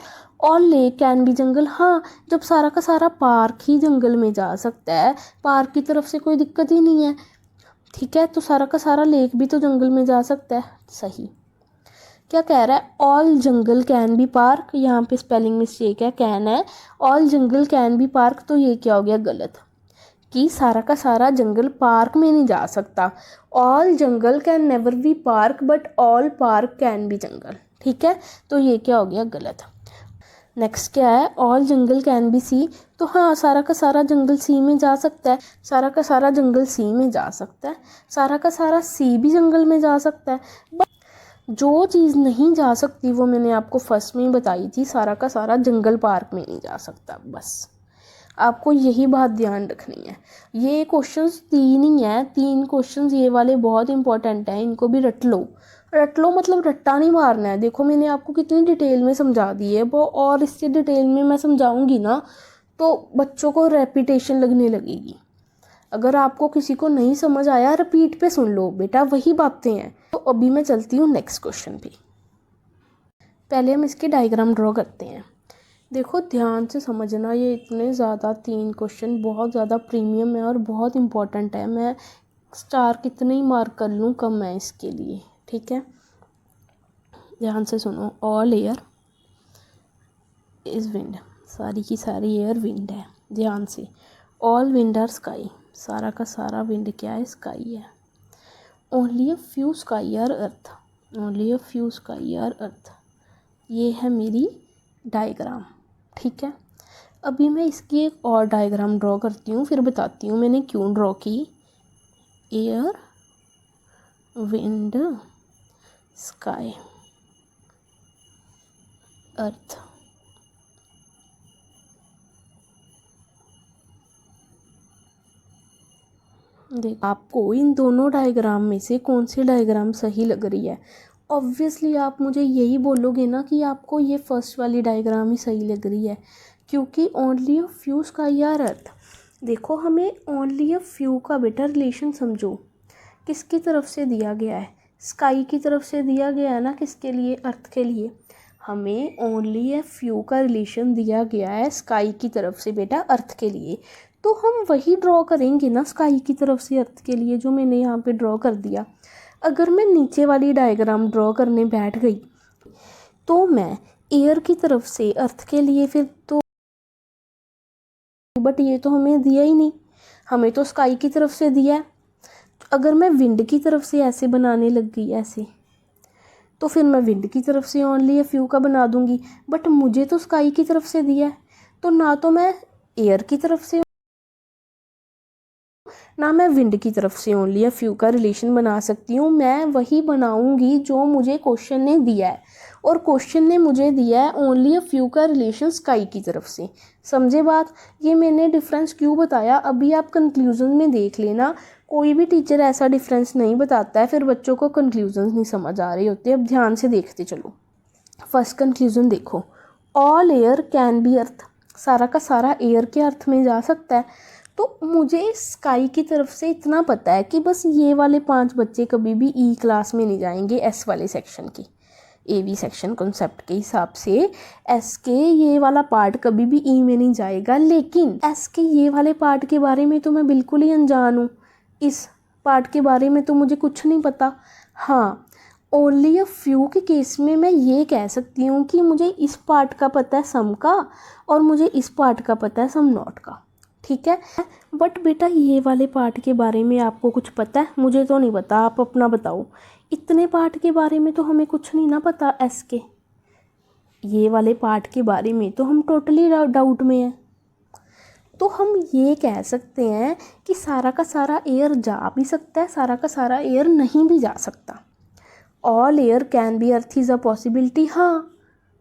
ऑल लेक कैन बी जंगल, हाँ, जब सारा का सारा पार्क ही जंगल में जा सकता है, पार्क की तरफ से कोई दिक्कत ही नहीं है, ठीक है। तो सारा का सारा लेक भी तो जंगल में जा सकता है, सही। क्या कह रहा है, all jungle can B park, यहाँ पे स्पेलिंग मिस्टेक है, कैन है, all jungle can B park, तो ये क्या हो गया गलत, कि सारा का सारा जंगल पार्क में नहीं जा सकता। All jungle can never be park but all park can be jungle, ठीक है। तो ये क्या हो गया गलत। नेक्स्ट क्या है, all jungle can be C, तो हाँ, सारा का सारा जंगल सी में जा सकता है, सारा का सारा जंगल सी में जा सकता है, सारा का सारा सी भी जंगल में जा सकता है। बट जो चीज़ नहीं जा सकती वो मैंने आपको फर्स्ट में ही बताई थी, सारा का सारा जंगल पार्क में नहीं जा सकता। बस आपको यही बात ध्यान रखनी है। ये क्वेश्चंस 3 ही हैं, 3 क्वेश्चंस ये वाले बहुत इंपॉर्टेंट हैं, इनको भी रट लो। रट लो मतलब रट्टा नहीं मारना है। देखो मैंने आपको कितनी डिटेल में समझा दी है वो, और इससे डिटेल में मैं समझाऊंगी ना तो बच्चों को रेपिटेशन लगने लगेगी। अगर आपको किसी को नहीं समझ आया, रिपीट पे सुन लो बेटा, वही बातें हैं। तो अभी मैं चलती हूँ नेक्स्ट क्वेश्चन पे। पहले हम इसके डायग्राम ड्रॉ करते हैं। देखो ध्यान से समझना, ये इतने ज़्यादा 3 क्वेश्चन बहुत ज़्यादा प्रीमियम है और बहुत इंपॉर्टेंट है। मैं स्टार कितने ही मार्क कर लूँ कम है इसके लिए, ठीक है। ध्यान से सुनो, ऑल एयर इज़ विंड, सारी की सारी एयर विंड है। ध्यान से, ऑल विंड आर स्काई, सारा का सारा विंड क्या है? स्काई है। Only a few sky are earth, only a few sky are earth. ये है मेरी डायग्राम, ठीक है। अभी मैं इसकी एक और डायग्राम ड्रॉ करती हूँ, फिर बताती हूँ मैंने क्यों ड्रॉ की। एयर विंड स्काई अर्थ। देख आपको इन दोनों डायग्राम में से कौन सी डायग्राम सही लग रही है। ऑब्वियसली आप मुझे यही बोलोगे ना कि आपको ये फर्स्ट वाली डायग्राम ही सही लग रही है, क्योंकि only a few sky are earth. देखो हमें ओनली अ फ्यू का बेटा रिलेशन समझो, किसकी तरफ से दिया गया है? स्काई की तरफ से दिया गया है ना, किसके लिए? अर्थ के लिए। हमें ओनली ए फ्यू का रिलेशन दिया गया है स्काई की तरफ से बेटा अर्थ के लिए, तो हम वही ड्रॉ करेंगे ना स्काई की तरफ से अर्थ के लिए जो मैंने यहाँ पे ड्रॉ कर दिया। अगर मैं नीचे वाली डायग्राम ड्रॉ करने बैठ गई तो मैं एयर की तरफ से अर्थ के लिए फिर तो, बट ये तो हमें दिया ही नहीं, हमें तो स्काई की तरफ से दिया है। अगर मैं विंड की तरफ से ऐसे बनाने लग गई ऐसे, तो फिर मैं विंड की तरफ से ओनली ए फ्यू का बना दूंगी, बट मुझे तो स्काई की तरफ से दिया है, तो ना तो मैं एयर की तरफ से ना मैं विंड की तरफ से ओनली ए फ्यू का रिलेशन बना सकती हूँ। मैं वही बनाऊंगी जो मुझे क्वेश्चन ने दिया है, और क्वेश्चन ने मुझे दिया है ओनली ए फ्यू का रिलेशन स्काई की तरफ से। समझे बात? ये मैंने डिफरेंस क्यों बताया अभी आप कंक्लूजन में देख लेना। कोई भी टीचर ऐसा डिफरेंस नहीं बताता है, फिर बच्चों को कंक्लूजन नहीं समझ आ रहे होते। अब ध्यान से देखते चलो। फर्स्ट कंक्लूजन देखो, ऑल एयर कैन बी अर्थ, सारा का सारा एयर के अर्थ में जा सकता है। तो मुझे स्काई की तरफ से इतना पता है कि बस ये वाले 5 बच्चे कभी भी ई क्लास में नहीं जाएंगे, एस वाले सेक्शन की, ए बी सेक्शन कॉन्सेप्ट के हिसाब से एस के ये वाला पार्ट कभी भी ई में नहीं जाएगा। लेकिन एस के ये वाले पार्ट के बारे में तो मैं बिल्कुल ही अनजान हूँ, इस पार्ट के बारे में तो मुझे कुछ नहीं पता। हाँ, ओनली अ फ्यू के केस में मैं ये कह सकती हूँ कि मुझे इस पार्ट का पता है सम का, और मुझे इस पार्ट का पता है सम नॉट का, ठीक है। बट बेटा ये वाले पार्ट के बारे में आपको कुछ पता है? मुझे तो नहीं पता, आप अपना बताओ। इतने पार्ट के बारे में तो हमें कुछ नहीं ना पता एस के, ये वाले पार्ट के बारे में तो हम टोटली डाउट में हैं। तो हम ये कह सकते हैं कि सारा का सारा एयर जा भी सकता है, सारा का सारा एयर नहीं भी जा सकता। All air can be earth is a possibility. हाँ,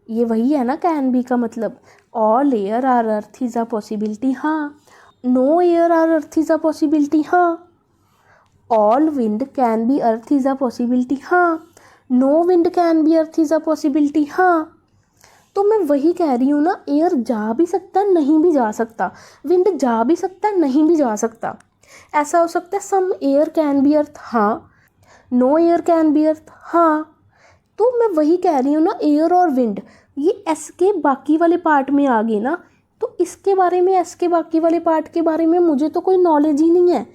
ये वही है ना कैन बी का मतलब, all air are earth is a possibility. हाँ, no air are earth is a possibility. हाँ, all wind can be earth is a possibility. हाँ, no wind can be earth is a possibility. हाँ, तो मैं वही कह रही हूँ ना, एयर जा भी सकता है नहीं भी जा सकता, विंड जा भी सकता है नहीं भी जा सकता। ऐसा हो सकता है सम एयर कैन बी अर्थ, हाँ, नो एयर कैन बी अर्थ। हाँ, तो मैं वही कह रही हूँ ना, एयर और विंड ये एस के बाकी वाले पार्ट में आ गए ना, तो इसके बारे में, एस के बाकी वाले पार्ट के बारे में मुझे तो कोई नॉलेज ही नहीं है।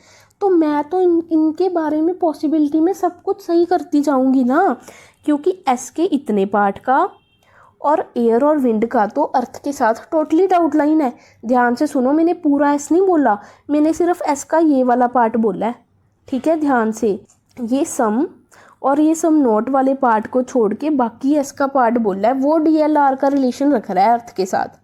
तो मैं तो इनके बारे में पॉसिबिलिटी में सब कुछ सही करती जाऊँगी ना, क्योंकि एस के इतने पार्ट का और एयर और विंड का तो अर्थ के साथ टोटली डाउट लाइन है। ध्यान से सुनो, मैंने पूरा एस नहीं बोला, मैंने सिर्फ एस का ये वाला पार्ट बोला है, ठीक है। ध्यान से, ये सम और ये सम नोट वाले पार्ट को छोड़ के बाकी एस का पार्ट बोला है, वो डीएलआर का रिलेशन रख रहा है अर्थ के साथ।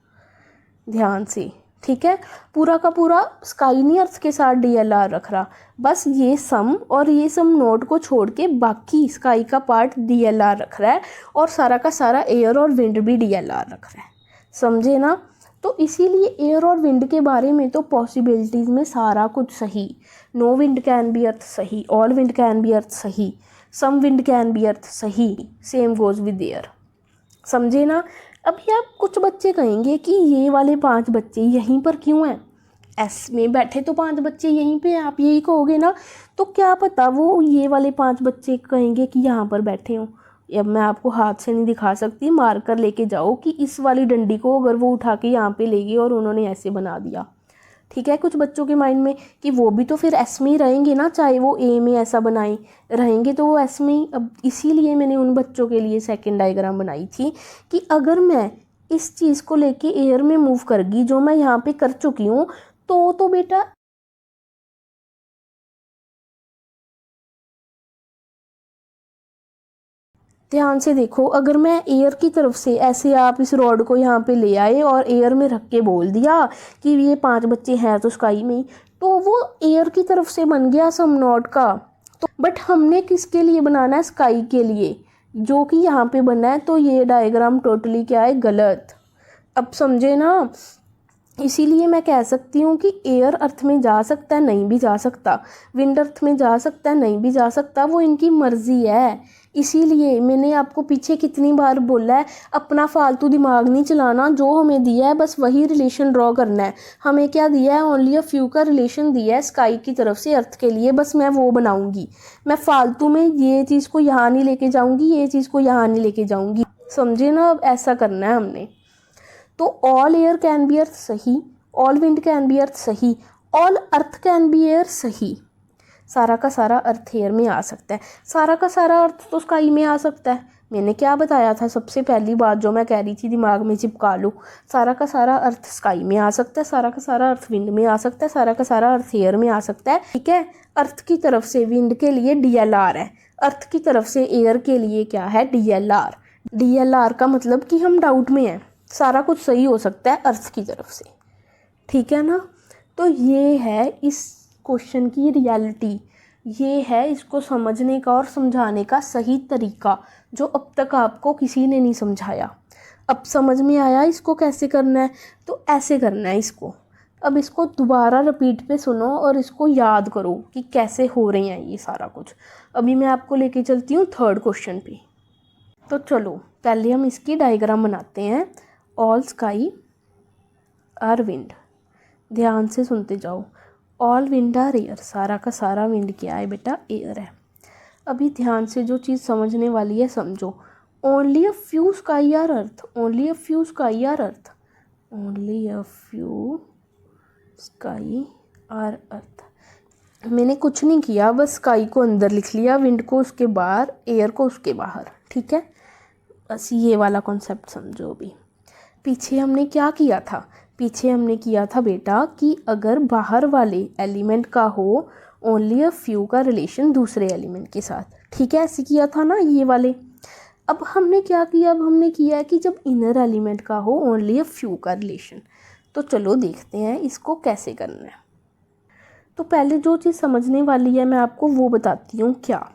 ध्यान से, ठीक है। पूरा का पूरा स्काई नहीं अर्थ के साथ डीएलआर रख रहा, बस ये सम और ये सम नोट को छोड़ के बाकी स्काई का पार्ट डीएलआर रख रहा है, और सारा का सारा एयर और विंड भी डीएलआर रख रहा है। समझे ना? तो इसीलिए एयर और विंड के बारे में तो पॉसिबिलिटीज़ में सारा कुछ सही, नो विंड कैन बी अर्थ सही, ऑल विंड कैन बी अर्थ सही, सम विंड कैन बी अर्थ सही, सेम गोज विद एयर। समझे ना? अभी आप कुछ बच्चे कहेंगे कि ये वाले 5 बच्चे यहीं पर क्यों हैं, एस में बैठे तो 5 बच्चे यहीं पे हैं, आप यही कहोगे ना। तो क्या पता वो ये वाले 5 बच्चे कहेंगे कि यहाँ पर बैठे हों। अब मैं आपको हाथ से नहीं दिखा सकती, मार कर लेके जाओ कि इस वाली डंडी को अगर वो उठा के यहाँ पे ले गए और उन्होंने ऐसे बना दिया, ठीक है। कुछ बच्चों के माइंड में कि वो भी तो फिर एस में ही रहेंगे ना, चाहे वो ए में ऐसा बनाए रहेंगे तो वो एस में ही। अब इसीलिए मैंने उन बच्चों के लिए सेकंड डायग्राम बनाई थी कि अगर मैं इस चीज़ को लेके एयर में मूव कर गई जो मैं यहाँ पे कर चुकी हूँ, तो बेटा ध्यान से देखो, अगर मैं एयर की तरफ से ऐसे, आप इस रॉड को यहाँ पे ले आए और एयर में रख के बोल दिया कि ये 5 बच्चे हैं तो स्काई में, तो वो एयर की तरफ से बन गया सम नॉट का। तो बट हमने किसके लिए बनाना है? स्काई के लिए, जो कि यहाँ पे बना है। तो ये डायग्राम टोटली क्या है? गलत। अब समझे ना? इसीलिए मैं कह सकती हूँ कि एयर अर्थ में जा सकता है नहीं भी जा सकता, विंड अर्थ में जा सकता है नहीं भी जा सकता, वो इनकी मर्जी है। इसीलिए मैंने आपको पीछे कितनी बार बोला है, अपना फालतू दिमाग नहीं चलाना, जो हमें दिया है बस वही रिलेशन ड्रॉ करना है। हमें क्या दिया है? ओनली अ फ्यू का रिलेशन दिया है स्काई की तरफ से अर्थ के लिए, बस मैं वो बनाऊंगी। मैं फालतू में ये चीज़ को यहाँ नहीं लेके जाऊँगी, ये चीज़ को यहाँ नहीं लेके जाऊँगी। समझे ना, अब ऐसा करना है हमने। तो ऑल एयर कैन बी अर्थ सही, ऑल विंड कैन बी अर्थ सही, all earth can be air सही। सारा का सारा अर्थ एयर में आ सकता है, सारा का सारा अर्थ तो स्काई में आ सकता है। मैंने क्या बताया था, सबसे पहली बात जो मैं कह रही थी दिमाग में चिपका लो, सारा का सारा अर्थ स्काई में आ सकता है, सारा का सारा अर्थ विंड में आ सकता है, सारा का सारा अर्थ एयर में आ सकता है। ठीक है, अर्थ की तरफ से विंड के लिए DLR है, अर्थ की तरफ से एयर के लिए क्या है, DLR। DLR का मतलब कि हम डाउट में हैं, सारा कुछ सही हो सकता है अर्थ की तरफ से। ठीक है ना, तो ये है इस क्वेश्चन की रियलिटी, ये है इसको समझने का और समझाने का सही तरीका जो अब तक आपको किसी ने नहीं समझाया। अब समझ में आया इसको कैसे करना है, तो ऐसे करना है इसको। अब इसको दोबारा रिपीट पे सुनो और इसको याद करो कि कैसे हो रहे हैं ये सारा कुछ। अभी मैं आपको लेके चलती हूँ थर्ड क्वेश्चन पे। तो चलो पहले हम इसकी डायग्राम बनाते हैं। ऑल स्काई आर विंड, ध्यान से सुनते जाओ। ऑल विंड आर एयर, सारा का सारा विंड क्या है बेटा, एयर है। अभी ध्यान से जो चीज़ समझने वाली है समझो। Only a few sky are earth, only a few sky are earth, only a few sky are earth. मैंने कुछ नहीं किया, बस स्काई को अंदर लिख लिया, विंड को उसके बाहर, एयर को उसके बाहर। ठीक है, बस ये वाला कॉन्सेप्ट समझो। अभी पीछे हमने क्या किया था, पीछे हमने किया था बेटा कि अगर बाहर वाले एलिमेंट का हो ओनली अ फ्यू का रिलेशन दूसरे एलिमेंट के साथ, ठीक है, ऐसे किया था ना ये वाले। अब हमने क्या किया, अब हमने किया है कि जब इनर एलिमेंट का हो ओनली अ फ्यू का रिलेशन। तो चलो देखते हैं इसको कैसे करना है। तो पहले जो चीज़ समझने वाली है मैं आपको वो बताती हूँ। क्या,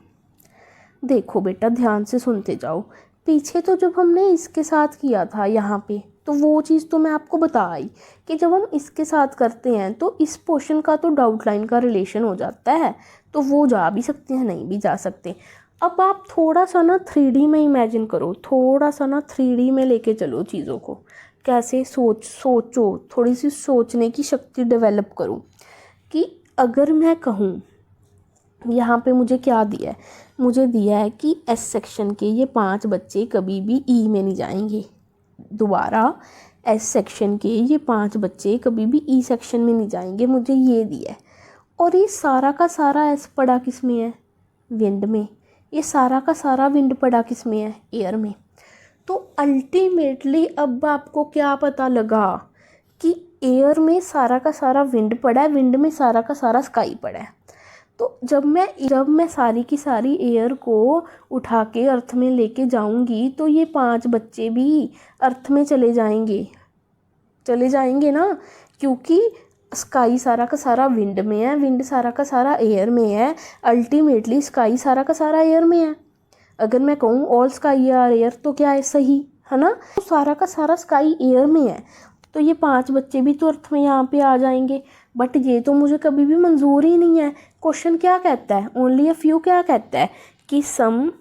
देखो बेटा ध्यान से सुनते जाओ। पीछे तो जब हमने इसके साथ किया था यहाँ पे, तो वो चीज़ तो मैं आपको बता आई कि जब हम इसके साथ करते हैं तो इस पोर्शन का तो डाउट लाइन का रिलेशन हो जाता है, तो वो जा भी सकते हैं नहीं भी जा सकते। अब आप थोड़ा सा ना 3D में इमेजिन करो, थोड़ा सा ना 3D में लेके चलो चीज़ों को। कैसे, सोचो, थोड़ी सी सोचने की शक्ति डेवलप करो कि अगर मैं कहूँ, यहाँ पे मुझे क्या दिया है, मुझे दिया है कि एस सेक्शन के ये 5 बच्चे कभी भी ई में नहीं जाएंगे। दोबारा, एस सेक्शन के ये 5 बच्चे कभी भी ई सेक्शन में नहीं जाएंगे, मुझे ये दिया है। और ये सारा का सारा एस पड़ा किस में है, विंड में। ये सारा का सारा विंड पड़ा किस में है, एयर में। तो अल्टीमेटली अब आपको क्या पता लगा कि एयर में सारा का सारा विंड पड़ा है, विंड में सारा का सारा स्काई पड़ा है। तो जब मैं सारी की सारी एयर को उठा के अर्थ में लेके जाऊंगी तो ये 5 बच्चे भी अर्थ में चले जाएंगे ना, क्योंकि स्काई सारा का सारा विंड में है, विंड सारा का सारा एयर में है, अल्टीमेटली स्काई सारा का सारा एयर में है। अगर मैं कहूँ ऑल स्काई आर एयर तो क्या है, सही है ना। तो सारा का सारा स्काई एयर में है, तो ये 5 बच्चे भी तो अर्थ में यहाँ पे आ जाएंगे। बट ये तो मुझे कभी भी मंजूर ही नहीं है। क्वेश्चन क्या कहता है, ओनली अ फ्यू क्या कहता है कि सम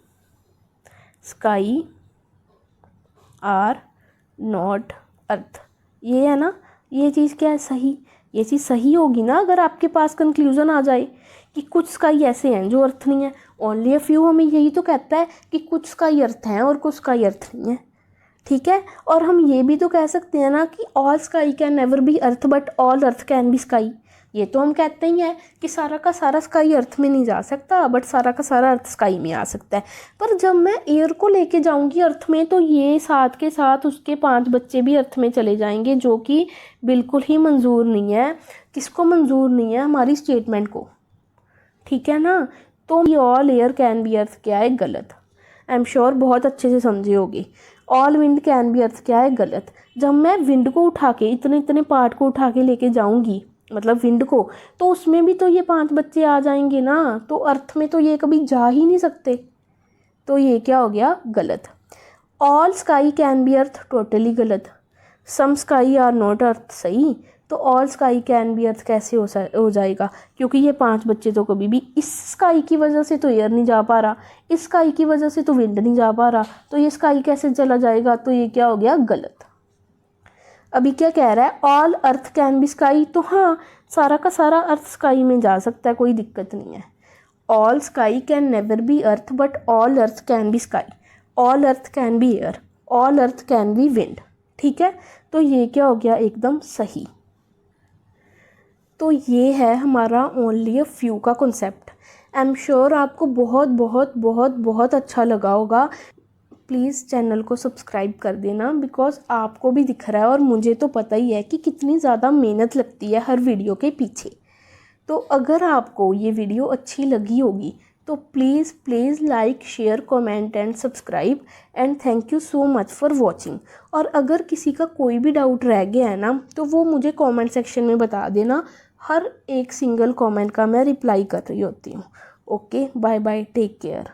स्काई आर नॉट अर्थ, ये है ना, ये चीज़ क्या है, सही। ये चीज़ सही होगी ना अगर आपके पास कंक्लूजन आ जाए कि कुछ स्काई ऐसे हैं जो अर्थ नहीं है। ओनली अ फ्यू हमें यही तो कहता है कि कुछ स्काई अर्थ हैं और कुछ स्काई अर्थ नहीं है। ठीक है, और हम ये भी तो कह सकते हैं ना कि all sky can never B earth but all earth can be sky. ये तो हम कहते ही हैं कि सारा का सारा स्काई अर्थ में नहीं जा सकता बट सारा का सारा अर्थ स्काई में आ सकता है। पर जब मैं एयर को लेके जाऊंगी अर्थ में तो ये साथ के साथ उसके 5 बच्चे भी अर्थ में चले जाएंगे, जो कि बिल्कुल ही मंजूर नहीं है। किसको मंजूर नहीं है, हमारी स्टेटमेंट को। ठीक है ना, तो ये ऑल एयर कैन बी अर्थ क्या है, गलत। आई एम श्योर बहुत अच्छे से समझे होगी। ऑल विंड कैन बी अर्थ क्या है, गलत। जब मैं विंड को उठा के इतने पार्ट को उठा के लेके जाऊंगी, मतलब विंड को, तो उसमें भी तो ये 5 बच्चे आ जाएंगे ना, तो अर्थ में तो ये कभी जा ही नहीं सकते। तो ये क्या हो गया, गलत। All sky can be earth, totally गलत। सम स्काई आर नॉट अर्थ, सही। तो ऑल स्काई कैन बी अर्थ कैसे हो जाएगा, क्योंकि ये 5 बच्चे तो कभी भी, इस स्काई की वजह से तो एयर नहीं जा पा रहा, इस स्काई की वजह से तो विंड नहीं जा पा रहा, तो ये स्काई कैसे चला जाएगा। तो ये क्या हो गया, गलत। अभी क्या कह रहा है, all earth can be sky, तो हाँ सारा का सारा अर्थ स्काई में जा सकता है, कोई दिक्कत नहीं है। All sky can never B earth but all earth can be sky, all earth can be air, all earth can be wind. ठीक है, तो ये क्या हो गया, एकदम सही। तो ये है हमारा ओनली अ फ्यू का कॉन्सेप्ट। आई एम श्योर आपको बहुत बहुत बहुत बहुत अच्छा लगा होगा। प्लीज़ चैनल को सब्सक्राइब कर देना, बिकॉज़ आपको भी दिख रहा है और मुझे तो पता ही है कि कितनी ज़्यादा मेहनत लगती है हर वीडियो के पीछे। तो अगर आपको ये वीडियो अच्छी लगी होगी तो please please like, share, comment and subscribe and thank you so much for watching. और अगर किसी का कोई भी डाउट रह गया है ना, तो वो मुझे कमेंट सेक्शन में बता देना। हर एक सिंगल कमेंट का मैं रिप्लाई कर रही होती हूँ। Okay, bye bye, take care.